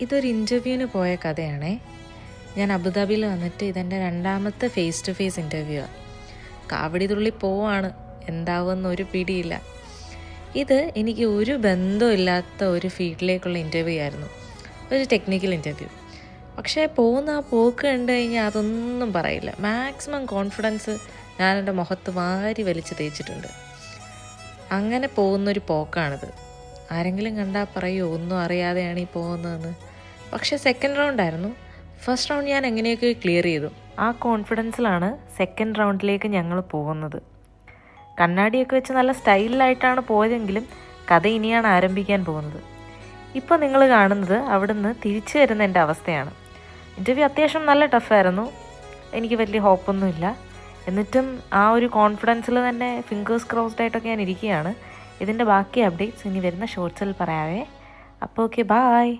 ഇതൊരു ഇൻ്റർവ്യൂവിന് പോയ കഥയാണേ. ഞാൻ അബുദാബിയിൽ വന്നിട്ട് ഇതെൻ്റെ രണ്ടാമത്തെ ഫേസ് ടു ഫേസ് ഇൻ്റർവ്യൂ ആണ്. കാവടി തുള്ളി പോവാണ്, എന്താവുമെന്നൊരു പിടിയില്ല. ഇത് എനിക്ക് ഒരു ബന്ധമില്ലാത്ത ഒരു ഫീൽഡിലേക്കുള്ള ഇൻ്റർവ്യൂ ആയിരുന്നു, ഒരു ടെക്നിക്കൽ ഇൻ്റർവ്യൂ. പക്ഷേ പോകുന്ന ആ പോക്ക് കണ്ടു കഴിഞ്ഞാൽ അതൊന്നും പറയില്ല. മാക്സിമം കോൺഫിഡൻസ് ഞാൻ എൻ്റെ മുഖത്ത് വാരി വലിച്ച് തേച്ചിട്ടുണ്ട്. അങ്ങനെ പോകുന്നൊരു പോക്കാണിത്. ആരെങ്കിലും കണ്ടാൽ പറയുമോ ഒന്നും അറിയാതെയാണ് ഈ പോകുന്നതെന്ന്. പക്ഷേ സെക്കൻഡ് റൗണ്ടായിരുന്നു. ഫസ്റ്റ് റൗണ്ട് ഞാൻ എങ്ങനെയൊക്കെ ക്ലിയർ ചെയ്തു. ആ കോൺഫിഡൻസിലാണ് സെക്കൻഡ് റൗണ്ടിലേക്ക് ഞങ്ങൾ പോകുന്നത്. കണ്ണാടിയൊക്കെ വെച്ച് നല്ല സ്റ്റൈലിലായിട്ടാണ് പോയതെങ്കിലും കഥ ഇനിയാണ് ആരംഭിക്കാൻ പോകുന്നത്. ഇപ്പോൾ നിങ്ങൾ കാണുന്നത് അവിടുന്ന് തിരിച്ചു വരുന്ന എൻ്റെ അവസ്ഥയാണ്. ഇൻ്റർവ്യൂ അത്യാവശ്യം നല്ല ടഫായിരുന്നു. എനിക്ക് വലിയ ഹോപ്പൊന്നുമില്ല. എന്നിട്ടും ആ ഒരു കോൺഫിഡൻസിൽ തന്നെ ഫിംഗേഴ്സ് ക്രോസ്ഡ് ആയിട്ടൊക്കെ ഞാൻ ഇരിക്കുകയാണ്. ഇതിൻ്റെ ബാക്കി അപ്ഡേറ്റ്സ് ഇനി വരുന്ന ഷോർട്സിൽ പറയാവേ. അപ്പോൾ ഓക്കെ, ബായ്.